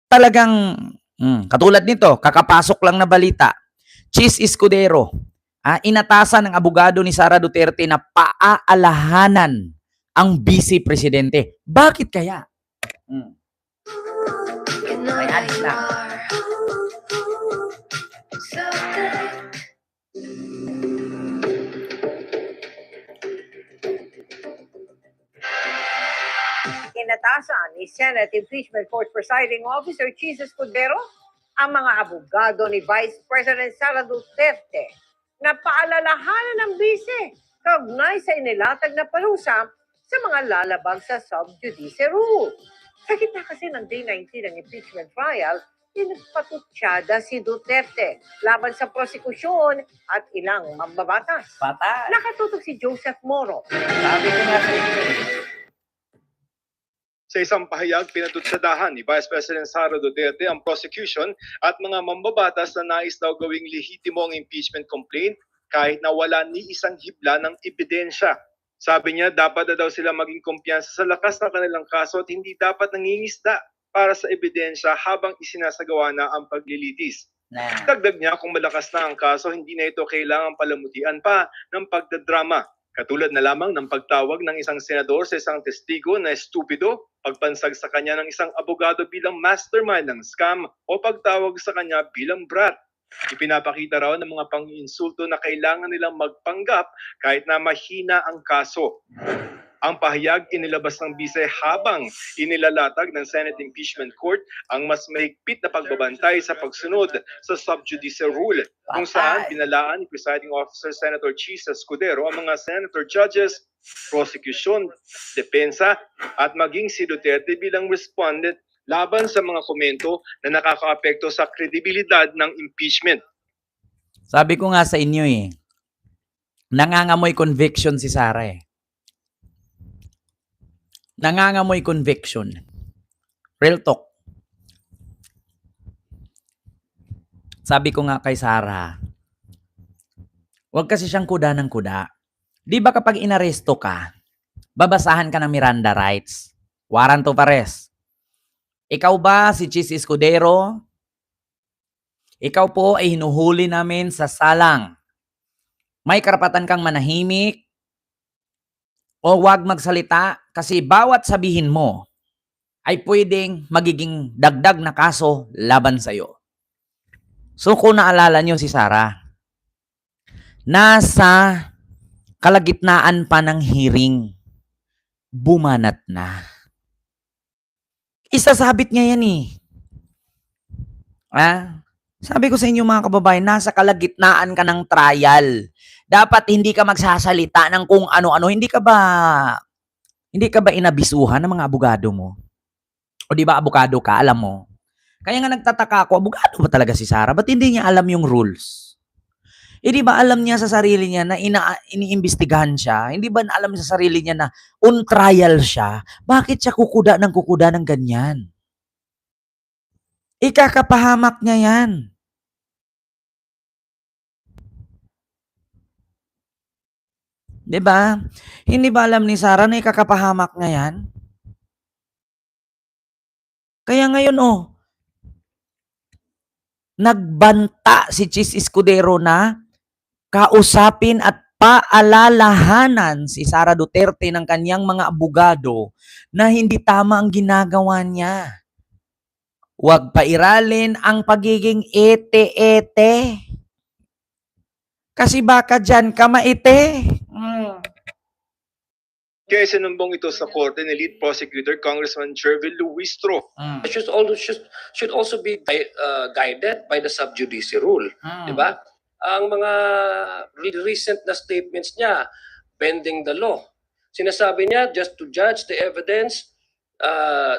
talagang, katulad nito, kakapasok lang na balita, Chis Escudero, inatasan ng abogado ni Sara Duterte na paalalahanan ang vice presidente. Bakit kaya? May ads lang. Inatasan ni Senate Impeachment Court Presiding Officer Chis Escudero ang mga abogado ni Vice President Sara Duterte na paalalahanan ng bise kaugnay sa inilatag na parusa sa mga lalabag sa sub judice rule. Sa gitna kasi ng Day 19 ng impeachment trial, pinagpatutsada si Duterte laban sa prosekusyon at ilang mambabatas. Patay. Nakatutok si Joseph Moro. Sabi ko nga sa inyo. Sa isang pahayag, pinatutsadahan ni Vice President Sara Duterte ang prosecution at mga mambabatas na nais daw gawing lehitimo ang impeachment complaint kahit na wala ni isang hibla ng ebidensya. Sabi niya, dapat na daw sila maging kumpiyansa sa lakas ng kanilang kaso at hindi dapat nangingisda para sa ebidensya habang isinasagawa na ang paglilitis. Dagdag niya, kung malakas na ang kaso, hindi na ito kailangang palamutian pa ng pagdadrama. Katulad na lamang ng pagtawag ng isang senador sa isang testigo na estupido, pagpansag sa kanya ng isang abogado bilang mastermind ng scam o pagtawag sa kanya bilang brat. Ipinapakita raw ng mga pang-insulto na kailangan nilang magpanggap kahit na mahina ang kaso. Ang pahayag inilabas ng bise habang inilalatag ng Senate Impeachment Court ang mas mahigpit na pagbabantay sa pagsunod sa sub judice rule, kung saan binalaan ni Presiding Officer Senator Chis Escudero ang mga senator judges, prosecution, depensa at maging si Duterte bilang respondent laban sa mga komento na nakakaapekto sa kredibilidad ng impeachment. Sabi ko nga sa inyo nangangamoy conviction si Sara Nangangamoy conviction. Real talk. Sabi ko nga kay Sara, huwag kasi siyang kuda ng kuda. Di ba kapag inaresto ka, babasahan ka ng Miranda rights, warrant of arrest. Ikaw ba si Chis Escudero? Ikaw po ay hinuhuli namin sa salang. May karapatan kang manahimik o wag magsalita kasi bawat sabihin mo ay pwedeng magiging dagdag na kaso laban sa'yo. So kung naalala nyo si Sara, nasa kalagitnaan pa ng hearing, bumanat na. Isasabit niya yan Sabi ko sa inyo mga kababayan, nasa kalagitnaan ka ng trial. Dapat hindi ka magsasalita ng kung ano-ano. Hindi ka ba inabisuhan ng mga abogado mo? O di ba abogado ka, alam mo? Kaya nga nagtataka ako, abogado ba talaga si Sara? Ba't hindi niya alam yung rules? Di ba alam niya sa sarili niya na iniimbestigahan siya? Hindi ba alam sa sarili niya na on trial siya? Bakit siya kukuda ng ganyan? Ikakapahamak niya yan. Diba? Hindi ba alam ni Sara na ikakapahamak niya yan? Kaya ngayon nagbanta si Chis Escudero na kausapin at paalalahanan si Sara Duterte ng kanyang mga abogado na hindi tama ang ginagawa niya. Huwag pairalin ang pagiging ete-ete. Kasi baka dyan ka maite. Kaya sinumbong ito sa korte ni lead prosecutor Congressman Jervil Luistro. Should also be guided by the sub judice rule, di ba? Ang mga recent na statements niya, bending the law. Sinasabi niya just to judge the evidence,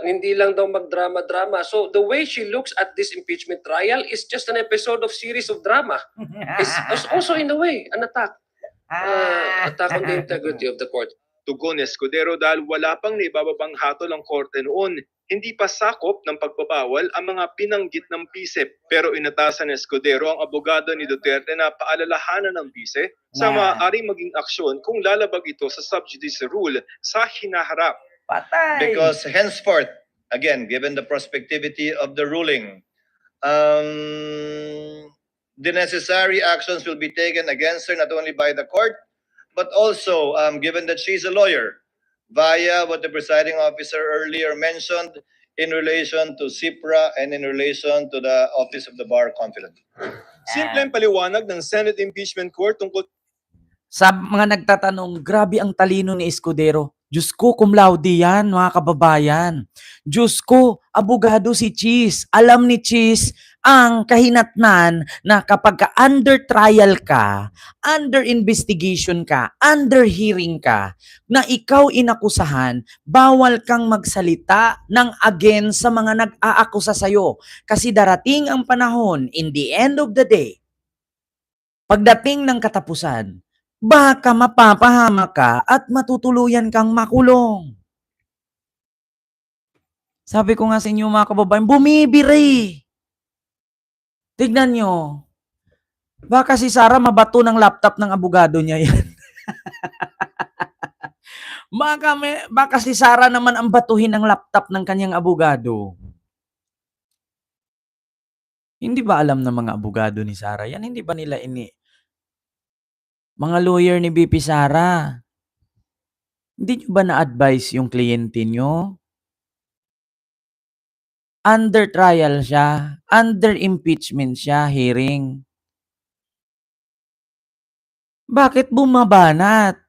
hindi lang daw magdrama-drama. So the way she looks at this impeachment trial is just an episode of series of drama. It's also in a way an attack. Attack on the integrity of the court. Tugon ni Escudero dahil wala pang naibababang hatol ang korte noon. Hindi pa sakop ng pagbabawal ang mga pinanggit ng bise. Pero inatasan ni Escudero ang abogado ni Duterte na paalalahanan ng bise sa maaaring maging aksyon kung lalabag ito sa sub judice rule sa hinaharap. Patay. Because henceforth, again, given the prospectivity of the ruling, the necessary actions will be taken against her not only by the court, but also, given that she's a lawyer, via what the presiding officer earlier mentioned in relation to CIPRA and in relation to the Office of the Bar Confidant. Simpleng paliwanag ng Senate Impeachment Court tungkol Sa mga nagtatanong, grabe ang talino ni Escudero. Diyos ko, cum laude yan, mga kababayan. Diyos ko, abogado si Cheese. Alam ni Cheese ang kahinatnan na kapag ka under trial ka, under investigation ka, under hearing ka, na ikaw inakusahan, bawal kang magsalita ng against sa mga nag-aakusa sa'yo. Kasi darating ang panahon, in the end of the day, pagdating ng katapusan, baka mapapahama ka at matutuluyan kang makulong. Sabi ko nga sa inyo mga kababayan, bumibiri. Tignan nyo. Baka si Sarah mabato ng laptop ng abogado niya yan. baka si Sarah naman ang batuhin ng laptop ng kanyang abogado. Hindi ba alam ng mga abogado ni Sarah yan? Hindi ba nila mga lawyer ni BP Sara, hindi nyo ba na-advise yung kliyente nyo? Under trial siya, under impeachment siya, hearing. Bakit bumabanat?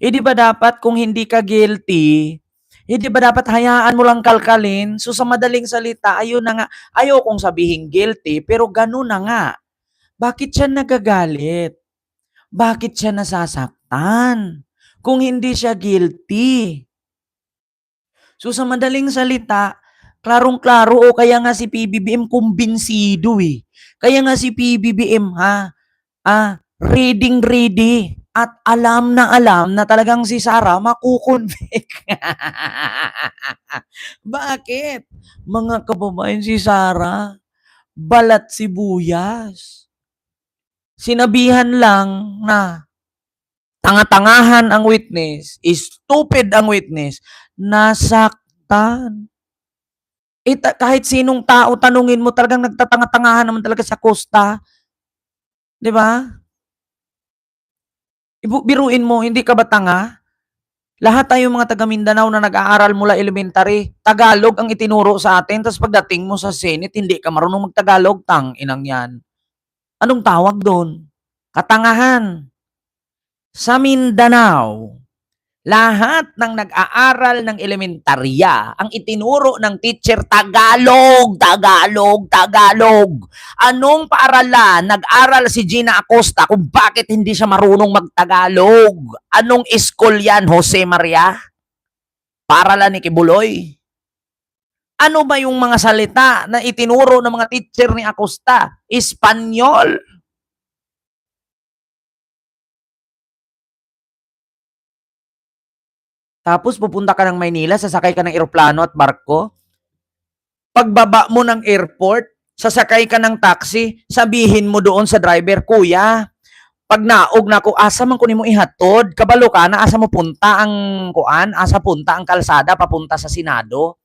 Di ba dapat kung hindi ka guilty, di ba dapat hayaan mo lang kalkalin? So sa madaling salita, ayun na nga, ayaw kong sabihin guilty, pero ganun na nga. Bakit siya nagagalit? Bakit siya nasasaktan? Kung hindi siya guilty. So sa madaling salita, klarong-klaro o kaya nga si PBBM kumbinsido eh. Kaya nga si PBBM ready at alam na talagang si Sarah makukonvict. Bakit? Mga kababayan, si Sarah balat sibuyas. Sinabihan lang na tanga-tangahan ang witness, stupid ang witness, nasaktan. Kahit sinong tao, tanungin mo, talagang nagtatanga-tangahan naman talaga sa Costa. Di ba? Biruin mo, hindi ka ba tanga? Lahat tayo mga taga Mindanao na nag-aaral mula elementary, Tagalog ang itinuro sa atin, tapos pagdating mo sa Senate, hindi ka marunong mag-Tagalog, inang yan. Anong tawag doon? Katangahan. Sa Mindanao, lahat ng nag-aaral ng elementarya, ang itinuro ng teacher, Tagalog. Anong paaralan nag-aral si Gina Acosta kung bakit hindi siya marunong mag-Tagalog? Anong school yan, Jose Maria? Paaralan ni Kibuloy? Ano ba yung mga salita na itinuro ng mga teacher ni Acosta? Espanyol. Tapos pupunta ka ng Maynila, sasakay ka ng eroplano at barko. Pagbaba mo ng airport, sasakay ka ng taxi, sabihin mo doon sa driver, Kuya, pag naog na ko, asa man kunin mo ihatod, kabalo ka na, asa mo punta ang asa punta ang kalsada, papunta sa Senado.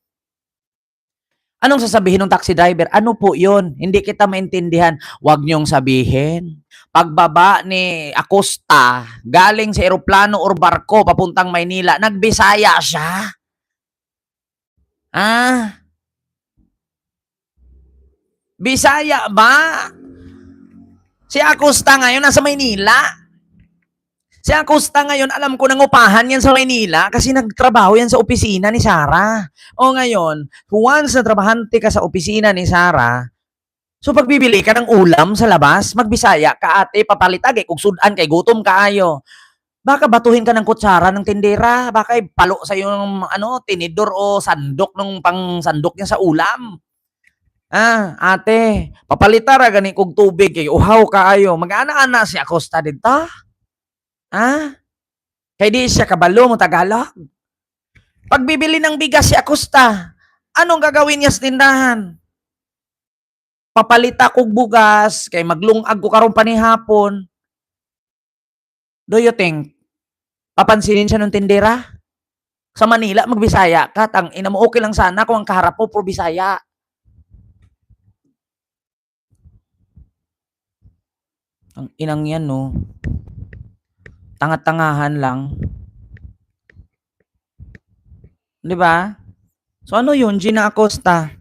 Anong sasabihin ng taxi driver? Ano po yun? Hindi kita maintindihan. Huwag niyong sabihin. Pagbaba ni Acosta, galing sa eroplano or barko, papuntang Maynila, nagbisaya siya. Bisaya ba? Si Acosta ngayon nasa Maynila. Si Acosta ngayon, alam ko nangupahan yan sa Maynila kasi nagtrabaho yan sa opisina ni Sarah. O ngayon, once na trabahante ka sa opisina ni Sarah, so pagbibili ka ng ulam sa labas, magbisaya ka ate, papalitag kung sudan kay gutom kaayo. Baka batuhin ka ng kutsara ng tindera, baka palo sa yung tinidor o sandok ng pang sandok niya sa ulam. Ate, papalitara gani kog tubig kay uhaw kaayo. Mag-ana-ana si Acosta dito. Kay di siya kabalo mo Tagalog. Pagbibili ng bigas si Acosta, anong gagawin niya sa tindahan? Papalita kog bugas, kay maglungag ko karon panihapon. Do you think papansinin siya ng tindera? Sa Manila, magbisaya ka. Tang ina mo, okay lang sana kung ang kaharap mo, puro Bisaya. Ang inang yan, no? Tanga-tangahan lang. Di ba? So ano yun, Gina Acosta?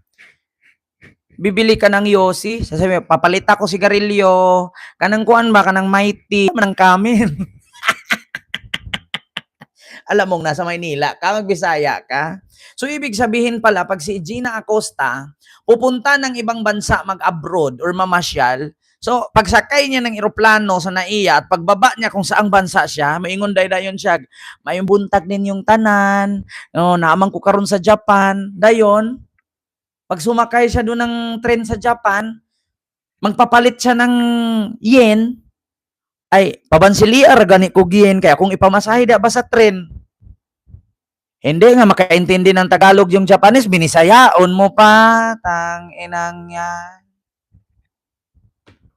Bibili ka ng Yossi, sasabi, papalita ko sigarilyo, kanang kuan ba, kanang mighty, manang kamin. Alam mong nasa Maynila ka, magbisaya ka. So ibig sabihin pala, pag si Gina Acosta, pupunta ng ibang bansa mag-abroad or mamasyal, so pagsakay niya ng eroplano sa NAIA at pagbaba niya kung saang bansa siya, maingon dayon siya, may buntag din yung tanan, no, naamang ko karon sa Japan, dayon, pag sumakay siya doon ng tren sa Japan, magpapalit siya ng yen, ay, pabansiliar gani ko yen, kaya kung ipamasahe da ba sa tren, hindi nga makaintindi ng Tagalog yung Japanese, binisayaon mo pa, tang inang yan.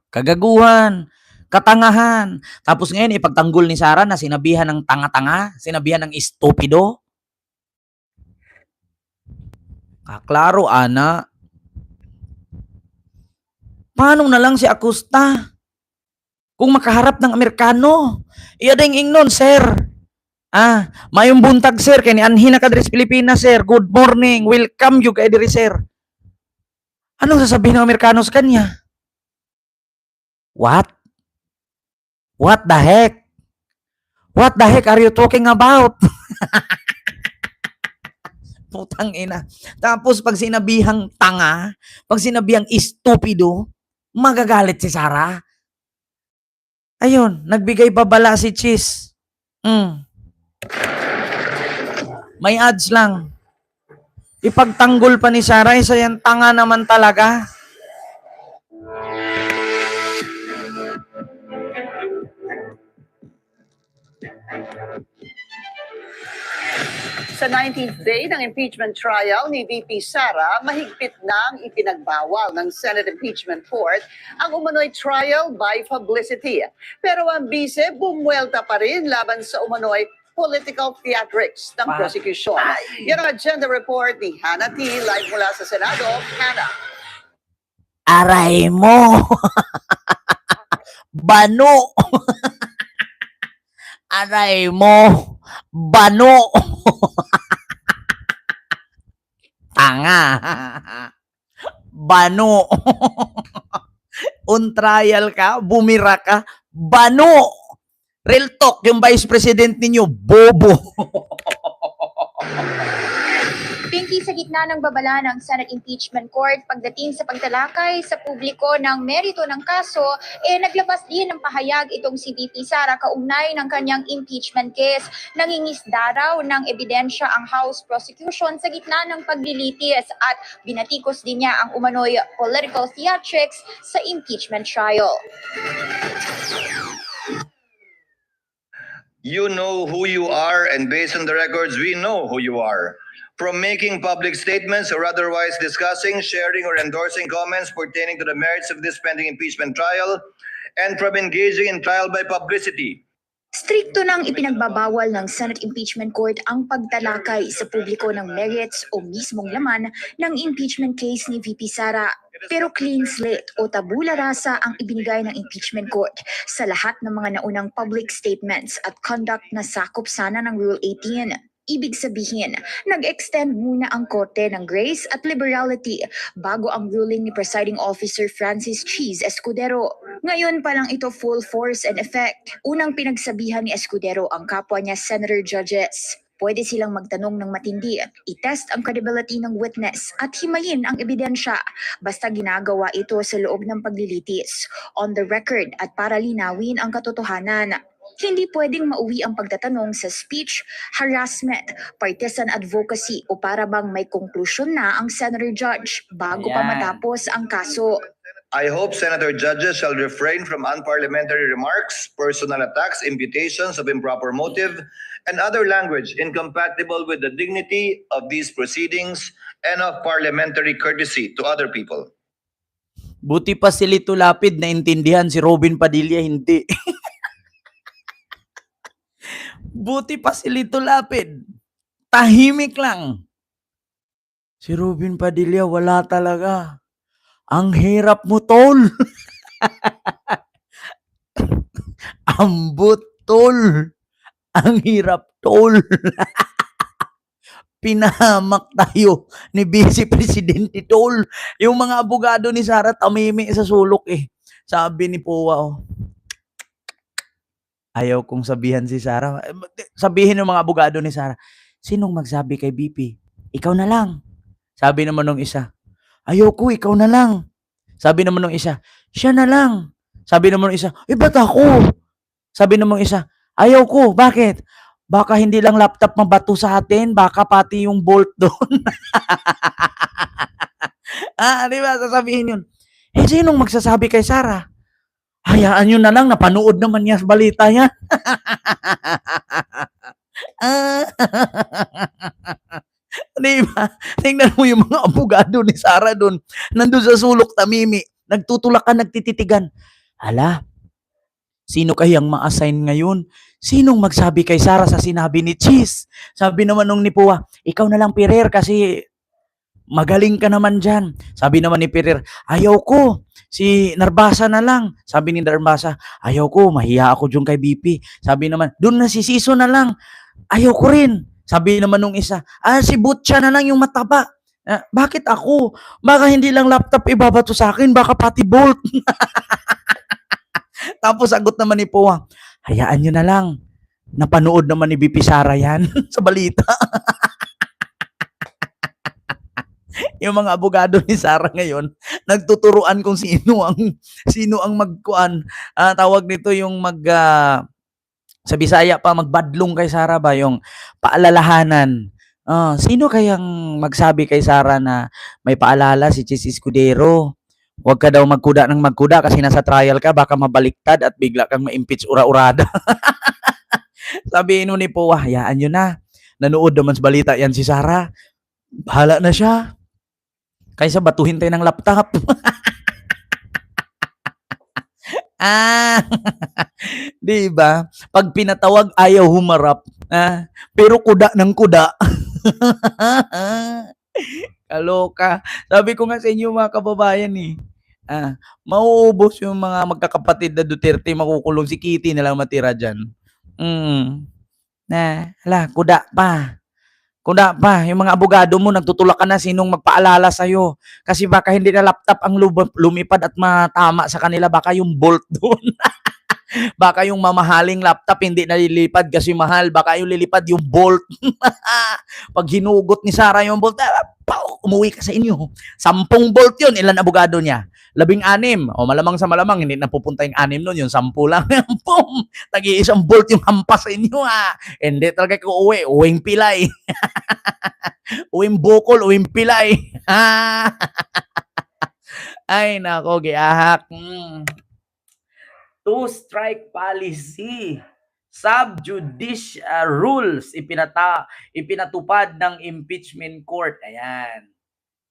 Kagaguhan, katangahan. Tapos ngayon, ipagtanggol ni Sarah na sinabihan ng tanga-tanga, sinabihan ng estupido. Kaklaro, ana. Paano na lang si Acosta? Kung makaharap ng Amerikano, iyading ingnon, sir. Mayong buntag, sir, kay ni Anhina Kadres Pilipinas, sir. Good morning, welcome you kay diri, sir. Anong sasabihin ng Amerikano sa kanya? What? What the heck? What the heck are you talking about? Putang ina. Tapos pag sinabihang tanga, pag sinabihang estupido, magagalit si Sarah. Ayun, nagbigay babala si Cheese. May ads lang. Ipagtanggol pa ni Sarah, isa yan tanga naman talaga. Sa 19th day ng impeachment trial ni VP Sara, mahigpit nang ipinagbawal ng Senate Impeachment Court ang umano'y trial by publicity. Pero ang bise bumwelta pa rin laban sa umano'y political theatrics ng prosecution. Yan ang agenda report ni Hannah T. Live mula sa Senado. Hannah. Aray mo! Bano! Aray mo! Bano! Tanga! Bano! On trial ka, bumira ka, bano! Real talk, yung vice president ninyo, bobo! Pinky, sa gitna ng babala ng Senate Impeachment Court pagdating sa pagtalakay sa publiko ng merito ng kaso, naglabas din ng pahayag itong si VP Sara kaugnay ng kanyang impeachment case. Nangingisda raw ng ebidensya ang House prosecution sa gitna ng paglilitis at binatikos din niya ang umano'y political theatrics sa impeachment trial. You know who you are, and based on the records, we know who you are. From making public statements or otherwise discussing, sharing, or endorsing comments pertaining to the merits of this pending impeachment trial, and from engaging in trial by publicity. Strikto nang ipinagbabawal ng Senate Impeachment Court ang pagtalakay sa publiko ng merits o mismong laman ng impeachment case ni VP Sara. Pero clean slate o tabula rasa ang ibinigay ng impeachment court sa lahat ng mga naunang public statements at conduct na sakop sana ng Rule 18. Ibig sabihin, nag-extend muna ang korte ng grace at liberality bago ang ruling ni Presiding Officer Francis Cheese Escudero. Ngayon pa lang ito full force and effect. Unang pinagsabihan ni Escudero ang kapwa niya senator judges. Pwede silang magtanong ng matindi, itest ang credibility ng witness at himayin ang ebidensya basta ginagawa ito sa loob ng paglilitis, on the record at para linawin ang katotohanan. Hindi pwedeng mauwi ang pagtatanong sa speech, harassment, partisan advocacy o para bang may konklusyon na ang senator judge bago pa Ayan. matapos ang kaso. I hope senator judges shall refrain from unparliamentary remarks, personal attacks, imputations of improper motive, and other language incompatible with the dignity of these proceedings and of parliamentary courtesy to other people. Buti pa si Lito Lapid na intindihan, si Robin Padilla hindi. Buti pa si Lito Lapid. tahimik lang. Si Robin Padilla, wala talaga. Ang hirap mo, tol. Ambot, tol. Ang hirap, tol. Pinahamak tayo ni Vice Presidente, tol. Yung mga abogado ni Sara, tamimi sa sulok eh. Sabi ni Powa, oh, ayaw kong sabihan si Sara. Sabihin ng mga abogado ni Sara, sinong magsabi kay BP? Ikaw na lang. Sabi naman nung isa, ayoko, ikaw na lang. Sabi naman nung isa, siya na lang. Sabi naman nung isa, ba't ako? Sabi naman nung isa, ayaw ko, bakit? Baka hindi lang laptop mabato sa atin, baka pati yung bolt doon. Di ba? Sasabihin yun. Sinong magsasabi kay Sara? Hayaan nyo na lang, napanood naman niya sa balita yan. Di ba? Tingnan mo yung mga abogado ni Sara doon. Nandun sa sulok tamimi. Nagtutulakan, nagtititigan. Hala, sino kayang ma-assign ngayon? Sinong magsabi kay Sara sa sinabi ni Cheese? Sabi naman nung ni Pua, ikaw na lang, Pirer, kasi magaling ka naman dyan. Sabi naman ni Pirer, ayaw ko. Si Narbasa na lang. Sabi ni Narbasa, ayaw ko, mahiya ako dyan kay BP. Sabi naman, doon na si Siso na lang. Ayaw ko rin. Sabi naman nung isa, si Butcha na lang yung mataba. Bakit ako? Baka hindi lang laptop ibabato sa akin, baka pati bolt. Tapos sagot naman ni Powa, hayaan nyo na lang. Napanood naman ni BP Sara yan sa balita. Yung mga abogado ni Sara ngayon, nagtuturuan kung sino ang magkuan. Tawag nito yung sa Bisaya pa, magbadlong kay Sara ba, yung paalalahanan. Sino kayang magsabi kay Sara na may paalala si Chis Escudero? Huwag ka daw magkuda ng magkuda kasi nasa trial ka, baka mabaliktad at bigla kang ma-impeach ura-urada. Sabi ni po, hayaan nyo na. Nanood naman sa balita yan si Sara. Bahala na siya. Kaysa batuhin tayo ng laptop. Di ba? Pag pinatawag, ayaw humarap. Pero kuda ng kuda. Kaloka. Sabi ko nga sa inyo mga kababayan mauubos yung mga magkakapatid na Duterte, makukulong, si Kitty na lang matira dyan. Kuda pa. Kuda pa. Yung mga abogado mo, nagtutulakan na sinong magpaalala sa'yo. Kasi baka hindi na laptop ang lumipad at matama sa kanila. Baka yung bolt doon. Baka yung mamahaling laptop hindi nalilipad kasi mahal. Baka yung lilipad yung bolt. Pag hinugot ni Sara yung bolt, umuwi ka sa inyo. 10 bolt yun. Ilan abogado niya? 16. O malamang sa malamang, hindi napupunta yung 6 nun. Yung 10 lang. Tag-iisang bolt yung hampas sa inyo Hindi talaga ko uwi. Uwing pilay. Uwing bukol, uwing pilay. Ay, nako, giahak. Two-strike policy. Subjudicial rules ipinatupad ng impeachment court. Ayan.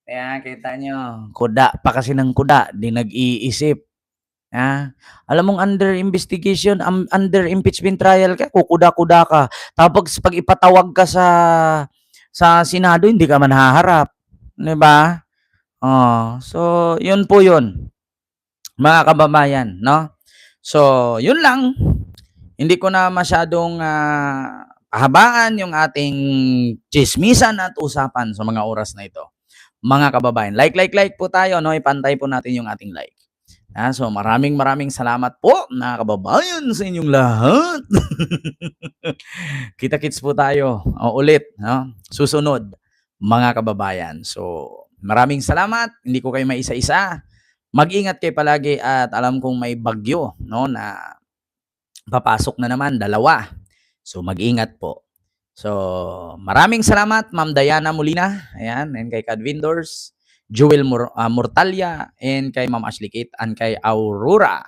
Ayan, kita nyo. Kuda pa kasi ng kuda. Di nag-iisip. Alam mong under investigation, under impeachment trial ka, kukuda-kuda ka. Tapos pag ipatawag ka sa Senado, hindi ka man haharap. Diba? So, yun po yun. Mga kababayan, no? So, yun lang. Hindi ko na masyadong pahabaan yung ating chismisan at usapan sa mga oras na ito. Mga kababayan, like po tayo, no? Ipantay po natin yung ating like. So, maraming salamat po, mga kababayan, sa inyong lahat. Kita-kits po tayo ulit, no? Susunod, mga kababayan. So, maraming salamat. Hindi ko kayo maisa-isa. Mag-ingat kayo palagi at alam kong may bagyo, no, na papasok na naman, 2. So, mag-ingat po. So, maraming salamat, Ma'am Diana Molina. Ayan, and kay Kad Vindors, Jewel Mortalia, and kay Ma'am Ashley Kate, and kay Aurora.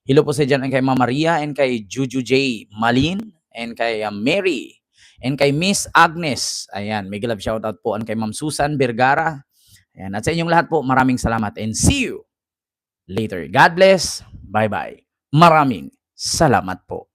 Hello po sa dyan, and kay Ma'am Maria, and kay Juju J. Malin, and kay Mary, and kay Miss Agnes. Ayan, may love shoutout po, and kay Ma'am Susan Vergara. Ayan, at sa inyong lahat po, maraming salamat, and see you later. God bless. Bye-bye. Maraming salamat po.